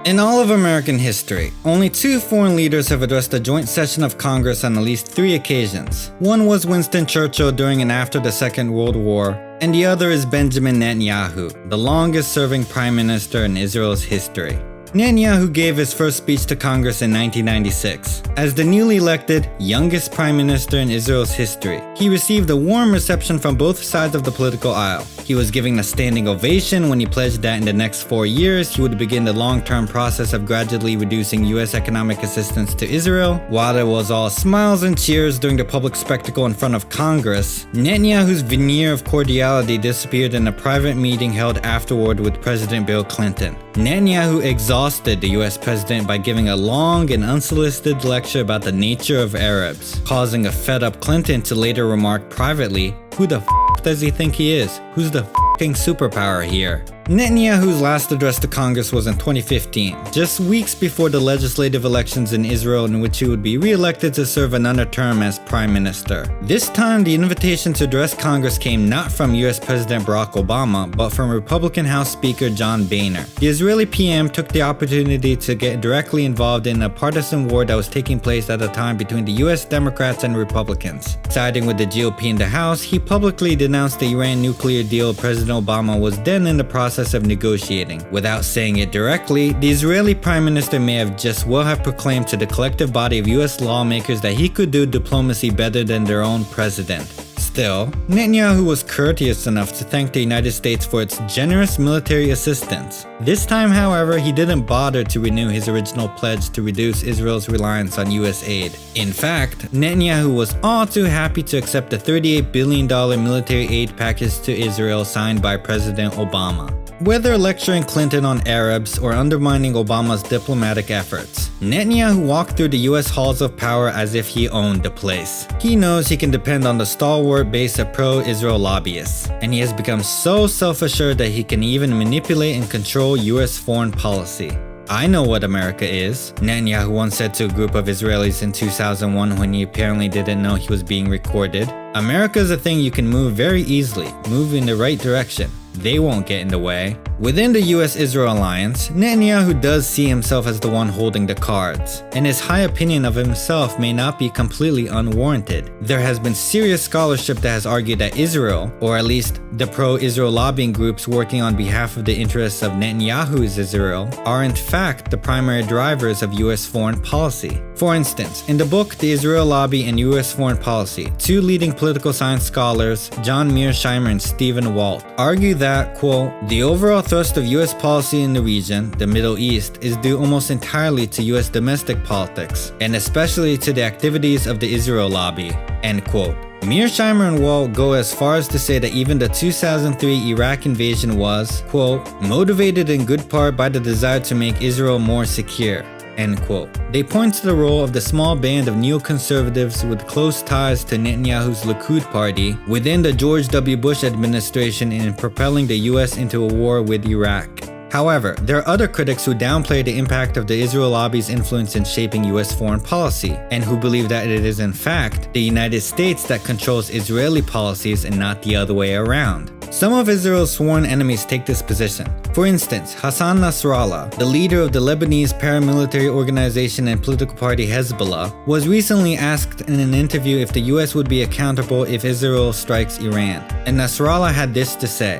In all of American history, only 2 foreign leaders have addressed a joint session of Congress on at least 3 occasions. One was Winston Churchill during and after the Second World War, and the other is Benjamin Netanyahu, the longest-serving prime minister in Israel's history. Netanyahu gave his first speech to Congress in 1996. As the newly elected, youngest prime minister in Israel's history, he received a warm reception from both sides of the political aisle. He was given a standing ovation when he pledged that in the next 4 years he would begin the long-term process of gradually reducing US economic assistance to Israel. While there was all smiles and cheers during the public spectacle in front of Congress, Netanyahu's veneer of cordiality disappeared in a private meeting held afterward with President Bill Clinton. Netanyahu exhausted the US president by giving a long and unsolicited lecture about the nature of Arabs, causing a fed-up Clinton to later remark privately, "Who the f*** does he think he is? Who's the f***ing superpower here?" Netanyahu's last address to Congress was in 2015, just weeks before the legislative elections in Israel in which he would be re-elected to serve another term as prime minister. This time, the invitation to address Congress came not from US President Barack Obama, but from Republican House Speaker John Boehner. The Israeli PM took the opportunity to get directly involved in a partisan war that was taking place at the time between the US Democrats and Republicans. Siding with the GOP in the House, he publicly denounced the Iran nuclear deal President Obama was then in the process of negotiating. Without saying it directly, the Israeli Prime Minister may have just well have proclaimed to the collective body of US lawmakers that he could do diplomacy better than their own president. Still, Netanyahu was courteous enough to thank the United States for its generous military assistance. This time, however, he didn't bother to renew his original pledge to reduce Israel's reliance on US aid. In fact, Netanyahu was all too happy to accept the $38 billion military aid package to Israel signed by President Obama. Whether lecturing Clinton on Arabs or undermining Obama's diplomatic efforts, Netanyahu walked through the US halls of power as if he owned the place. He knows he can depend on the stalwart base of pro-Israel lobbyists, and he has become so self-assured that he can even manipulate and control US foreign policy. "I know what America is," Netanyahu once said to a group of Israelis in 2001 when he apparently didn't know he was being recorded. "America is a thing you can move very easily, move in the right direction. They won't get in the way." Within the US-Israel alliance, Netanyahu does see himself as the one holding the cards, and his high opinion of himself may not be completely unwarranted. There has been serious scholarship that has argued that Israel, or at least the pro-Israel lobbying groups working on behalf of the interests of Netanyahu's Israel, are in fact the primary drivers of US foreign policy. For instance, in the book The Israel Lobby and US Foreign Policy, 2 leading political science scholars, John Mearsheimer and Stephen Walt, argue that, quote, "the overall thrust of US policy in the region, the Middle East, is due almost entirely to US domestic politics, and especially to the activities of the Israel lobby," end quote. Mearsheimer and Walt go as far as to say that even the 2003 Iraq invasion was, quote, "motivated in good part by the desire to make Israel more secure," end quote. They point to the role of the small band of neoconservatives with close ties to Netanyahu's Likud party within the George W. Bush administration in propelling the US into a war with Iraq. However, there are other critics who downplay the impact of the Israel lobby's influence in shaping US foreign policy, and who believe that it is in fact the United States that controls Israeli policies and not the other way around. Some of Israel's sworn enemies take this position. For instance, Hassan Nasrallah, the leader of the Lebanese paramilitary organization and political party Hezbollah, was recently asked in an interview if the US would be accountable if Israel strikes Iran. And Nasrallah had this to say.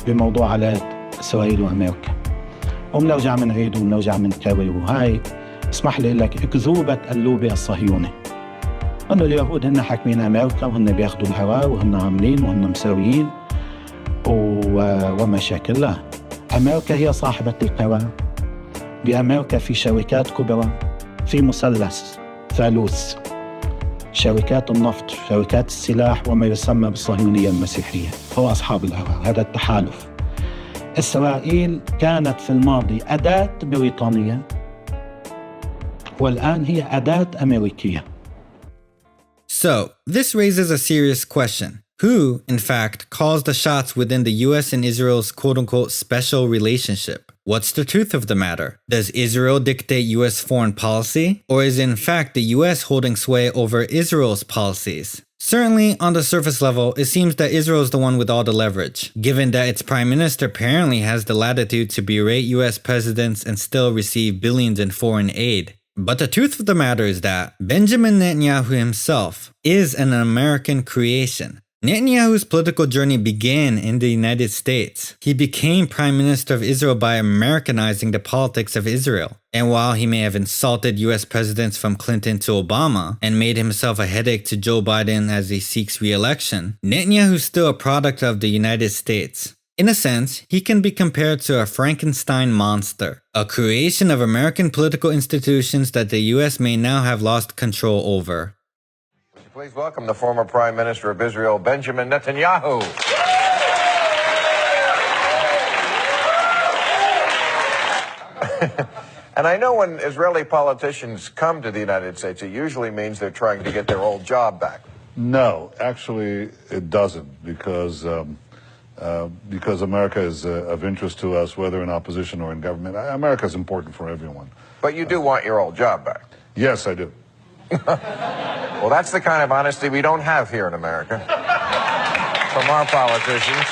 بموضوع علاقة إسرائيل وأمريكا وبنرجع بنعيد وبنرجع بنكرر وهاي اسمح لي لك أكذوبة اللوبي الصهيوني أنه اليهود هن حاكمين أمريكا وهن بياخدوا الحوار وهن عاملين وهن مسويين ومشاكل. لا، أمريكا هي صاحبة القرار. بأمريكا في شركات كبرى، في مثلث ثالوث، شركات النفط، شركات السلاح، وما يسمى بالصهيونية المسيحية هو أصحاب القرار. هذا التحالف. إسرائيل كانت في الماضي أداة بريطانية والآن هي أداة أمريكية. So, this raises a serious question. Who, in fact, calls the shots within the US and Israel's quote-unquote special relationship? What's the truth of the matter? Does Israel dictate US foreign policy? Or is it in fact the US holding sway over Israel's policies? Certainly, on the surface level, it seems that Israel is the one with all the leverage, given that its prime minister apparently has the latitude to berate US presidents and still receive billions in foreign aid. But the truth of the matter is that Benjamin Netanyahu himself is an American creation. Netanyahu's political journey began in the United States. He became Prime Minister of Israel by Americanizing the politics of Israel. And while he may have insulted US presidents from Clinton to Obama and made himself a headache to Joe Biden as he seeks re-election, Netanyahu is still a product of the United States. In a sense, he can be compared to a Frankenstein monster, a creation of American political institutions that the US may now have lost control over. Please welcome the former Prime Minister of Israel, Benjamin Netanyahu. And I know when Israeli politicians come to the United States, it usually means they're trying to get their old job back. No, actually it doesn't, because America is of interest to us, whether in opposition or in government. America is important for everyone. But you do want your old job back? Yes, I do. Well, that's the kind of honesty we don't have here in America from our politicians.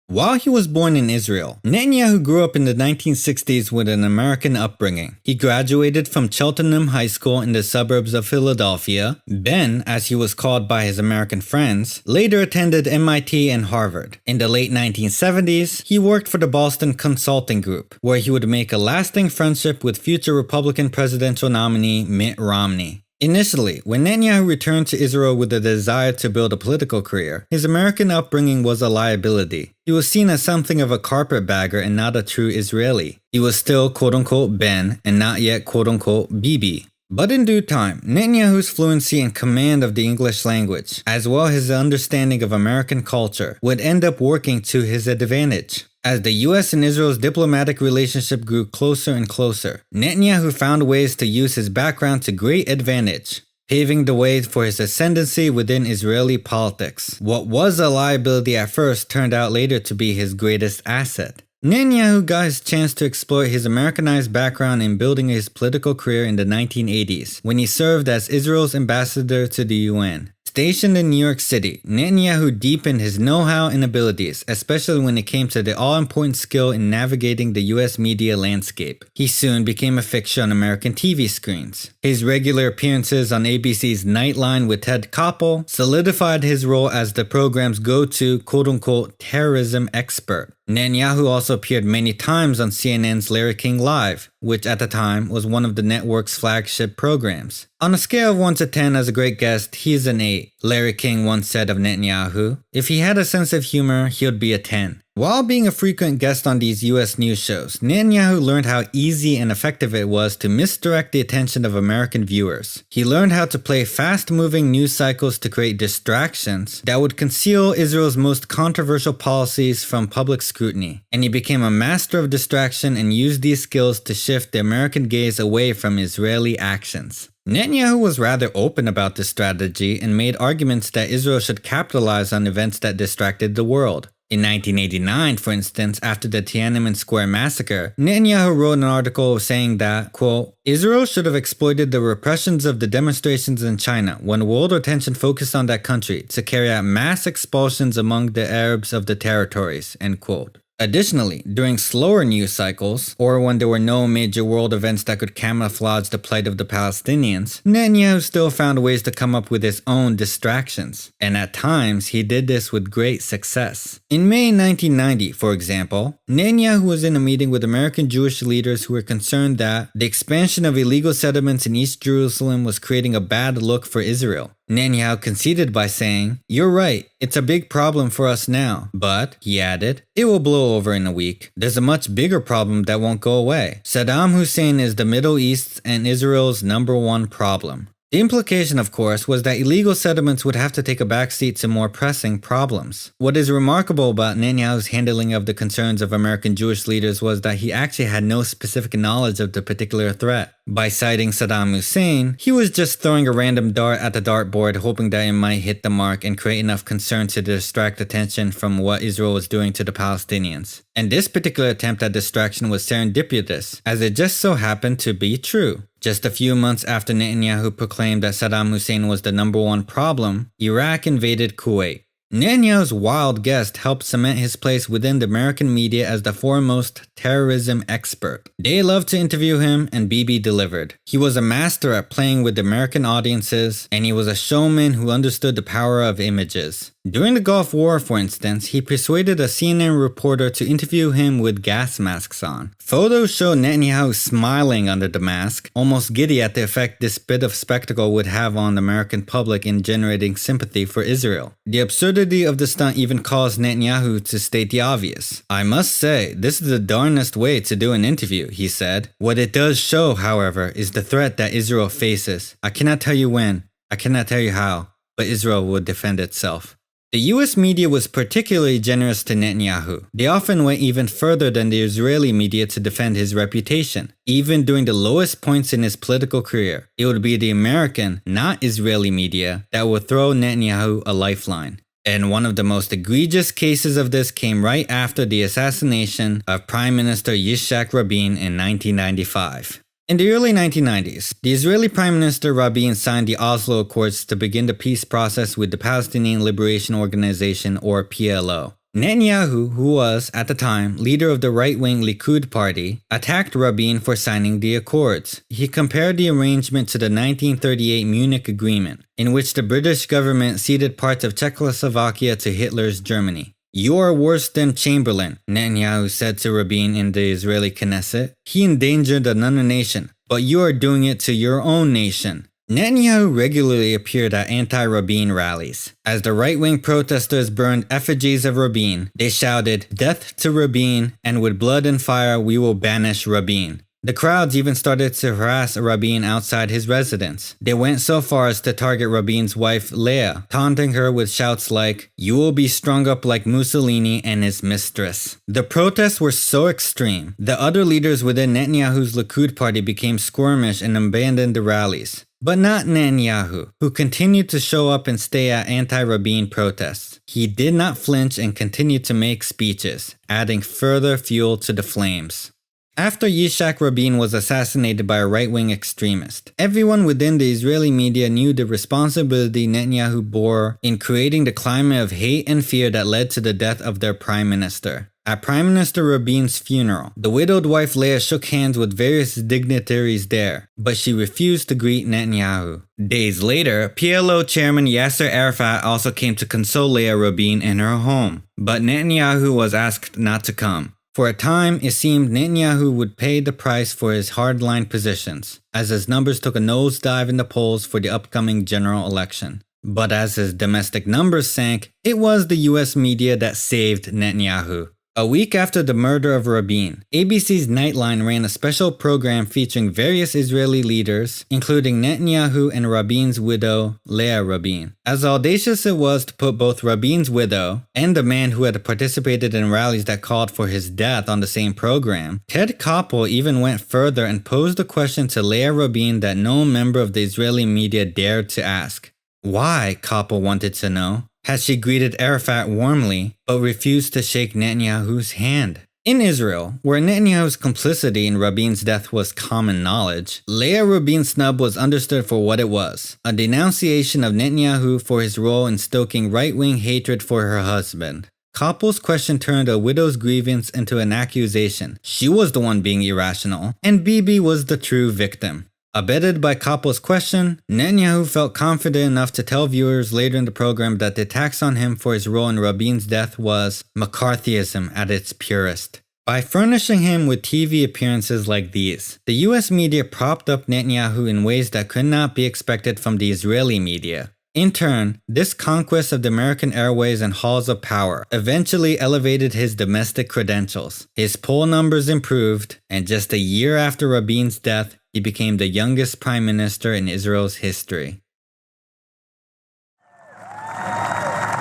While he was born in Israel, Netanyahu grew up in the 1960s with an American upbringing. He graduated from Cheltenham High School in the suburbs of Philadelphia. Ben, as he was called by his American friends, later attended MIT and Harvard. In the late 1970s, he worked for the Boston Consulting Group, where he would make a lasting friendship with future Republican presidential nominee Mitt Romney. Initially, when Netanyahu returned to Israel with a desire to build a political career, his American upbringing was a liability. He was seen as something of a carpetbagger and not a true Israeli. He was still quote-unquote Ben and not yet quote-unquote Bibi. But in due time, Netanyahu's fluency and command of the English language, as well as his understanding of American culture, would end up working to his advantage. As the US and Israel's diplomatic relationship grew closer and closer, Netanyahu found ways to use his background to great advantage, paving the way for his ascendancy within Israeli politics. What was a liability at first turned out later to be his greatest asset. Netanyahu got his chance to exploit his Americanized background in building his political career in the 1980s, when he served as Israel's ambassador to the UN. Stationed in New York City, Netanyahu deepened his know-how and abilities, especially when it came to the all-important skill in navigating the US media landscape. He soon became a fixture on American TV screens. His regular appearances on ABC's Nightline with Ted Koppel solidified his role as the program's go-to quote-unquote terrorism expert. Netanyahu also appeared many times on CNN's Larry King Live, which at the time was one of the network's flagship programs. On a scale of 1 to 10 as a great guest, he's an 8. Larry King once said of Netanyahu, if he had a sense of humor, he would be a 10. While being a frequent guest on these US news shows, Netanyahu learned how easy and effective it was to misdirect the attention of American viewers. He learned how to play fast-moving news cycles to create distractions that would conceal Israel's most controversial policies from public scrutiny, and he became a master of distraction and used these skills to shift the American gaze away from Israeli actions. Netanyahu was rather open about this strategy and made arguments that Israel should capitalize on events that distracted the world. In 1989, for instance, after the Tiananmen Square massacre, Netanyahu wrote an article saying that, quote, Israel should have exploited the repressions of the demonstrations in China when world attention focused on that country to carry out mass expulsions among the Arabs of the territories, end quote. Additionally, during slower news cycles, or when there were no major world events that could camouflage the plight of the Palestinians, Netanyahu still found ways to come up with his own distractions, and at times he did this with great success. In May 1990, for example, Netanyahu was in a meeting with American Jewish leaders who were concerned that the expansion of illegal settlements in East Jerusalem was creating a bad look for Israel. Netanyahu conceded by saying, "You're right, it's a big problem for us now, but," he added, "it will blow over in a week. There's a much bigger problem that won't go away. Saddam Hussein is the Middle East's and Israel's #1 problem." The implication, of course, was that illegal settlements would have to take a backseat to more pressing problems. What is remarkable about Netanyahu's handling of the concerns of American Jewish leaders was that he actually had no specific knowledge of the particular threat. By citing Saddam Hussein, he was just throwing a random dart at the dartboard hoping that it might hit the mark and create enough concern to distract attention from what Israel was doing to the Palestinians. And this particular attempt at distraction was serendipitous, as it just so happened to be true. Just a few months after Netanyahu proclaimed that Saddam Hussein was the #1 problem, Iraq invaded Kuwait. Netanyahu's wild guest helped cement his place within the American media as the foremost terrorism expert. They loved to interview him, and Bibi delivered. He was a master at playing with American audiences, and he was a showman who understood the power of images. During the Gulf War, for instance, he persuaded a CNN reporter to interview him with gas masks on. Photos show Netanyahu smiling under the mask, almost giddy at the effect this bit of spectacle would have on the American public in generating sympathy for Israel. The absurdity of the stunt even caused Netanyahu to state the obvious. "I must say, this is the darnest way to do an interview," he said. "What it does show, however, is the threat that Israel faces. I cannot tell you when, I cannot tell you how, but Israel will defend itself." The US media was particularly generous to Netanyahu. They often went even further than the Israeli media to defend his reputation. Even during the lowest points in his political career, it would be the American, not Israeli media that would throw Netanyahu a lifeline. And one of the most egregious cases of this came right after the assassination of Prime Minister Yitzhak Rabin in 1995. In the early 1990s, the Israeli Prime Minister Rabin signed the Oslo Accords to begin the peace process with the Palestinian Liberation Organization, or PLO. Netanyahu, who was, at the time, leader of the right-wing Likud party, attacked Rabin for signing the accords. He compared the arrangement to the 1938 Munich Agreement, in which the British government ceded parts of Czechoslovakia to Hitler's Germany. "You are worse than Chamberlain," Netanyahu said to Rabin in the Israeli Knesset. "He endangered another nation, but you are doing it to your own nation." Netanyahu regularly appeared at anti-Rabin rallies. As the right-wing protesters burned effigies of Rabin, they shouted, "Death to Rabin, and with blood and fire we will banish Rabin." The crowds even started to harass Rabin outside his residence. They went so far as to target Rabin's wife Leah, taunting her with shouts like, "You will be strung up like Mussolini and his mistress." The protests were so extreme that other leaders within Netanyahu's Likud party became squirmish and abandoned the rallies. But not Netanyahu, who continued to show up and stay at anti-Rabin protests. He did not flinch and continued to make speeches, adding further fuel to the flames. After Yitzhak Rabin was assassinated by a right-wing extremist, everyone within the Israeli media knew the responsibility Netanyahu bore in creating the climate of hate and fear that led to the death of their prime minister. At Prime Minister Rabin's funeral, the widowed wife Leah shook hands with various dignitaries there, but she refused to greet Netanyahu. Days later, PLO chairman Yasser Arafat also came to console Leah Rabin in her home, but Netanyahu was asked not to come. For a time, it seemed Netanyahu would pay the price for his hardline positions, as his numbers took a nosedive in the polls for the upcoming general election. But as his domestic numbers sank, it was the US media that saved Netanyahu. A week after the murder of Rabin, ABC's Nightline ran a special program featuring various Israeli leaders, including Netanyahu and Rabin's widow, Leah Rabin. As audacious it was to put both Rabin's widow and the man who had participated in rallies that called for his death on the same program, Ted Koppel even went further and posed a question to Leah Rabin that no member of the Israeli media dared to ask. Why, Koppel wanted to know, had she greeted Arafat warmly, but refused to shake Netanyahu's hand? In Israel, where Netanyahu's complicity in Rabin's death was common knowledge, Leah Rabin's snub was understood for what it was, a denunciation of Netanyahu for his role in stoking right-wing hatred for her husband. Koppel's question turned a widow's grievance into an accusation. She was the one being irrational, and Bibi was the true victim. Abetted by Koppel's question, Netanyahu felt confident enough to tell viewers later in the program that the attacks on him for his role in Rabin's death was McCarthyism at its purest. By furnishing him with TV appearances like these, the US media propped up Netanyahu in ways that could not be expected from the Israeli media. In turn, this conquest of the American airways and halls of power eventually elevated his domestic credentials. His poll numbers improved, and just a year after Rabin's death, he became the youngest prime minister in Israel's history.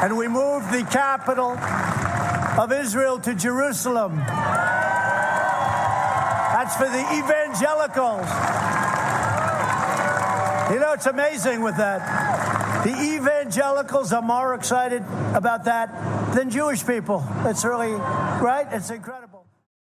And we moved the capital of Israel to Jerusalem. That's for the evangelicals. You know, it's amazing with that. The evangelicals are more excited about that than Jewish people. It's really, right? It's incredible.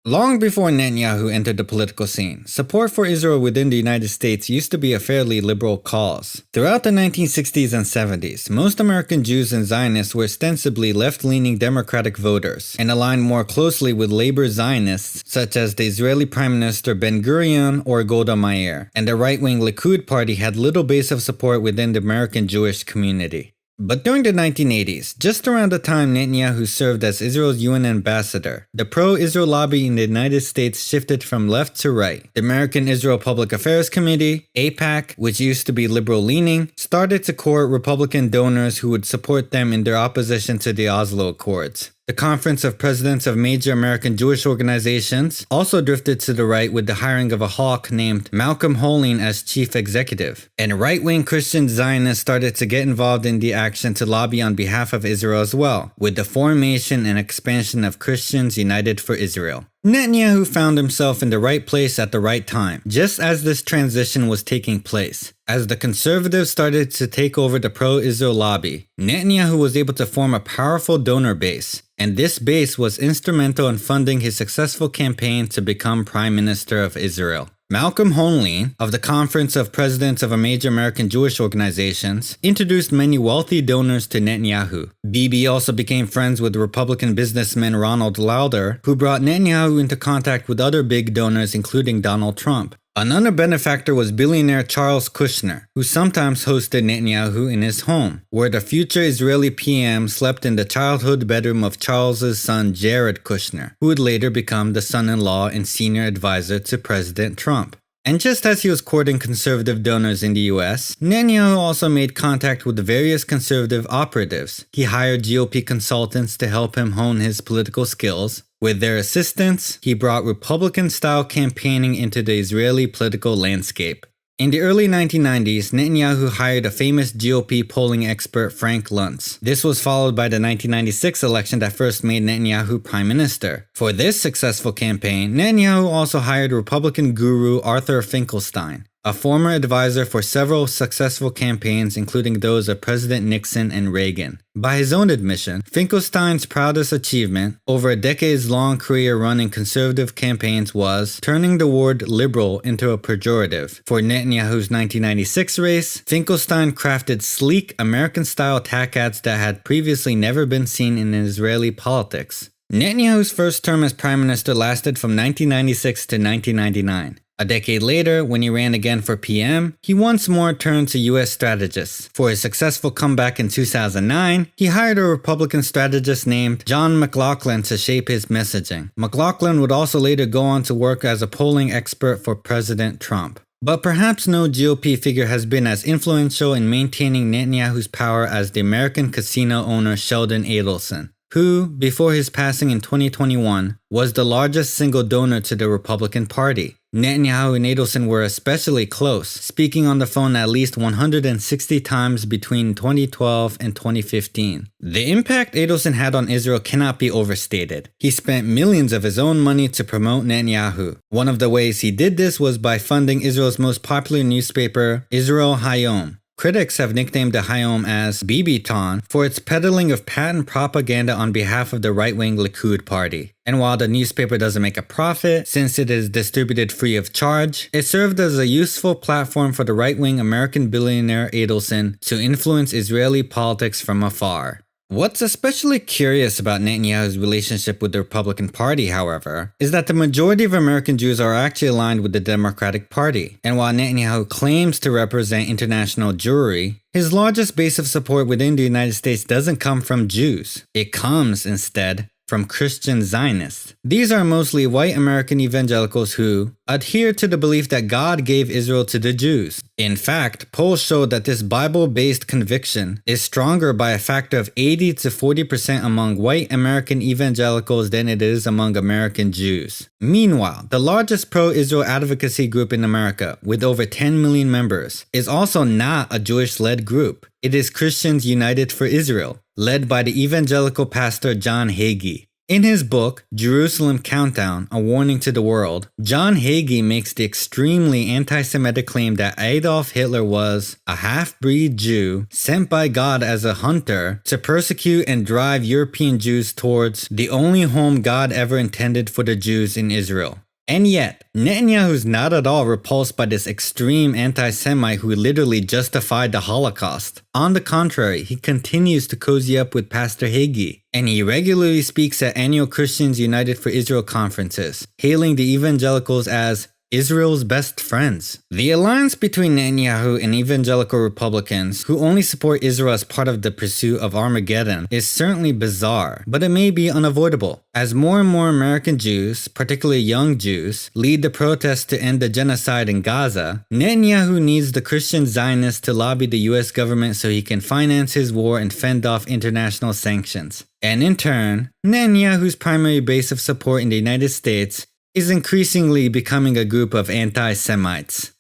Long before Netanyahu entered the political scene, support for Israel within the United States used to be a fairly liberal cause. Throughout the 1960s and 70s, most American Jews and Zionists were ostensibly left-leaning Democratic voters and aligned more closely with labor Zionists such as the Israeli Prime Minister Ben-Gurion or Golda Meir, and the right-wing Likud party had little base of support within the American Jewish community. But during the 1980s, just around the time Netanyahu served as Israel's UN ambassador, the pro-Israel lobby in the United States shifted from left to right. The American Israel Public Affairs Committee, AIPAC, which used to be liberal-leaning, started to court Republican donors who would support them in their opposition to the Oslo Accords. The Conference of Presidents of Major American Jewish Organizations also drifted to the right with the hiring of a hawk named Malcolm Hoenlein as chief executive. And right-wing Christian Zionists started to get involved in the action to lobby on behalf of Israel as well, with the formation and expansion of Christians United for Israel. Netanyahu found himself in the right place at the right time, just as this transition was taking place. As the conservatives started to take over the pro-Israel lobby, Netanyahu was able to form a powerful donor base, and this base was instrumental in funding his successful campaign to become Prime Minister of Israel. Malcolm Hoenlein, of the Conference of Presidents of Major American Jewish Organizations, introduced many wealthy donors to Netanyahu. Bibi also became friends with Republican businessman Ronald Lauder, who brought Netanyahu into contact with other big donors including Donald Trump. Another benefactor was billionaire Charles Kushner, who sometimes hosted Netanyahu in his home, where the future Israeli PM slept in the childhood bedroom of Charles's son Jared Kushner, who would later become the son-in-law and senior advisor to President Trump. And just as he was courting conservative donors in the US, Netanyahu also made contact with various conservative operatives. He hired GOP consultants to help him hone his political skills. With their assistance, he brought Republican-style campaigning into the Israeli political landscape. In the early 1990s, Netanyahu hired a famous GOP polling expert Frank Luntz. This was followed by the 1996 election that first made Netanyahu prime minister. For this successful campaign, Netanyahu also hired Republican guru Arthur Finkelstein, a former advisor for several successful campaigns including those of President Nixon and Reagan. By his own admission, Finkelstein's proudest achievement over a decades-long career running conservative campaigns was turning the word liberal into a pejorative. For Netanyahu's 1996 race, Finkelstein crafted sleek American-style attack ads that had previously never been seen in Israeli politics. Netanyahu's first term as prime minister lasted from 1996 to 1999. A decade later, when he ran again for PM, he once more turned to US strategists. For his successful comeback in 2009, he hired a Republican strategist named John McLaughlin to shape his messaging. McLaughlin would also later go on to work as a polling expert for President Trump. But perhaps no GOP figure has been as influential in maintaining Netanyahu's power as the American casino owner Sheldon Adelson, who, before his passing in 2021, was the largest single donor to the Republican Party. Netanyahu and Adelson were especially close, speaking on the phone at least 160 times between 2012 and 2015. The impact Adelson had on Israel cannot be overstated. He spent millions of his own money to promote Netanyahu. One of the ways he did this was by funding Israel's most popular newspaper, Israel Hayom. Critics have nicknamed the Hayom as Bibi for its peddling of patent propaganda on behalf of the right-wing Likud party. And while the newspaper doesn't make a profit, since it is distributed free of charge, it served as a useful platform for the right-wing American billionaire Adelson to influence Israeli politics from afar. What's especially curious about Netanyahu's relationship with the Republican Party, however, is that the majority of American Jews are actually aligned with the Democratic Party. And while Netanyahu claims to represent international Jewry, his largest base of support within the United States doesn't come from Jews. It comes, instead, from Christian Zionists. These are mostly white American evangelicals who adhere to the belief that God gave Israel to the Jews. In fact, polls show that this Bible-based conviction is stronger by a factor of 80 to 40% among white American evangelicals than it is among American Jews. Meanwhile, the largest pro-Israel advocacy group in America, with over 10 million members, is also not a Jewish-led group. It is Christians United for Israel, led by the evangelical pastor John Hagee. In his book, Jerusalem Countdown, A Warning to the World, John Hagee makes the extremely anti-Semitic claim that Adolf Hitler was a half-breed Jew sent by God as a hunter to persecute and drive European Jews towards the only home God ever intended for the Jews in Israel. And yet, Netanyahu's not at all repulsed by this extreme anti-Semite who literally justified the Holocaust. On the contrary, he continues to cozy up with Pastor Hagee, and he regularly speaks at annual Christians United for Israel conferences, hailing the evangelicals as Israel's best friends. The alliance between Netanyahu and evangelical Republicans, who only support Israel as part of the pursuit of Armageddon, is certainly bizarre, but it may be unavoidable. As more and more American Jews, particularly young Jews, lead the protests to end the genocide in Gaza, Netanyahu needs the Christian Zionists to lobby the US government so he can finance his war and fend off international sanctions. And in turn, Netanyahu's primary base of support in the United States is increasingly becoming a group of anti-Semites.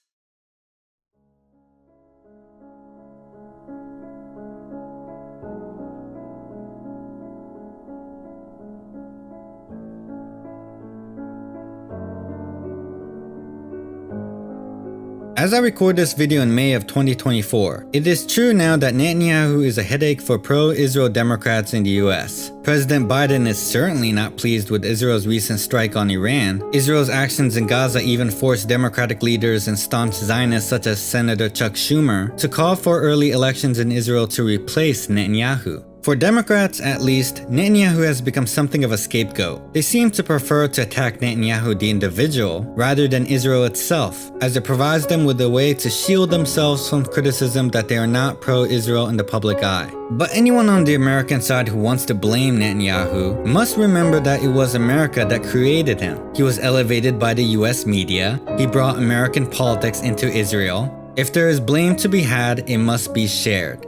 As I record this video in May of 2024, it is true now that Netanyahu is a headache for pro-Israel Democrats in the US. President Biden is certainly not pleased with Israel's recent strike on Iran. Israel's actions in Gaza even forced Democratic leaders and staunch Zionists such as Senator Chuck Schumer to call for early elections in Israel to replace Netanyahu. For Democrats, at least, Netanyahu has become something of a scapegoat. They seem to prefer to attack Netanyahu the individual rather than Israel itself, as it provides them with a way to shield themselves from criticism that they are not pro-Israel in the public eye. But anyone on the American side who wants to blame Netanyahu must remember that it was America that created him. He was elevated by the US media. He brought American politics into Israel. If there is blame to be had, it must be shared.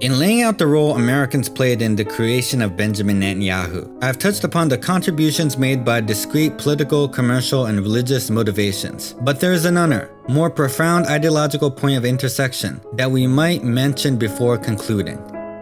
In laying out the role Americans played in the creation of Benjamin Netanyahu, I have touched upon the contributions made by discrete political, commercial, and religious motivations. But there is another, more profound ideological point of intersection that we might mention before concluding.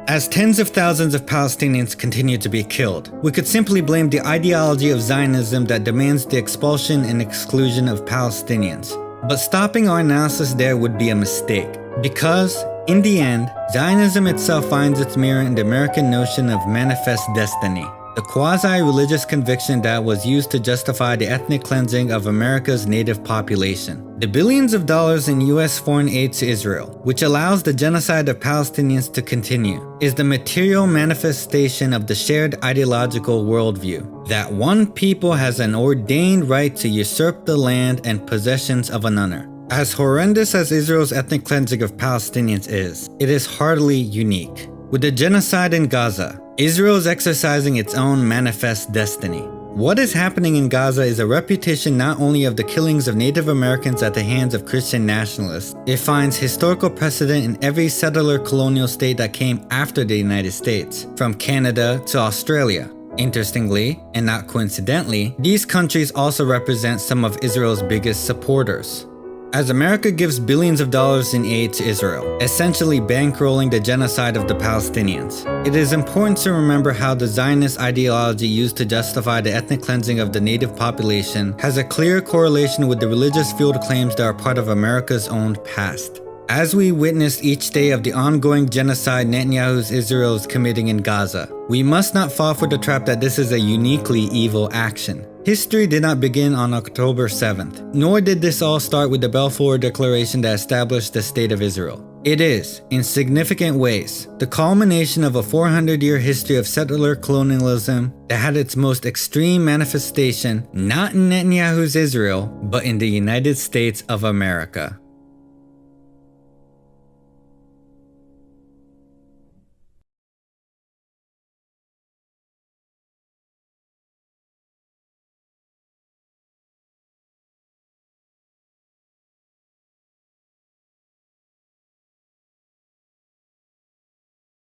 As tens of thousands of Palestinians continue to be killed, we could simply blame the ideology of Zionism that demands the expulsion and exclusion of Palestinians. But stopping our analysis there would be a mistake, because in the end, Zionism itself finds its mirror in the American notion of manifest destiny, the quasi-religious conviction that was used to justify the ethnic cleansing of America's native population. The billions of dollars in US foreign aid to Israel, which allows the genocide of Palestinians to continue, is the material manifestation of the shared ideological worldview that one people has an ordained right to usurp the land and possessions of another. As horrendous as Israel's ethnic cleansing of Palestinians is, it is hardly unique. With the genocide in Gaza, Israel is exercising its own manifest destiny. What is happening in Gaza is a repetition not only of the killings of Native Americans at the hands of Christian nationalists, it finds historical precedent in every settler colonial state that came after the United States, from Canada to Australia. Interestingly, and not coincidentally, these countries also represent some of Israel's biggest supporters. As America gives billions of dollars in aid to Israel, essentially bankrolling the genocide of the Palestinians, it is important to remember how the Zionist ideology used to justify the ethnic cleansing of the native population has a clear correlation with the religious field claims that are part of America's own past. As we witness each day of the ongoing genocide Netanyahu's Israel is committing in Gaza, we must not fall for the trap that this is a uniquely evil action. History did not begin on October 7th, nor did this all start with the Balfour Declaration that established the State of Israel. It is, in significant ways, the culmination of a 400-year history of settler colonialism that had its most extreme manifestation not in Netanyahu's Israel, but in the United States of America.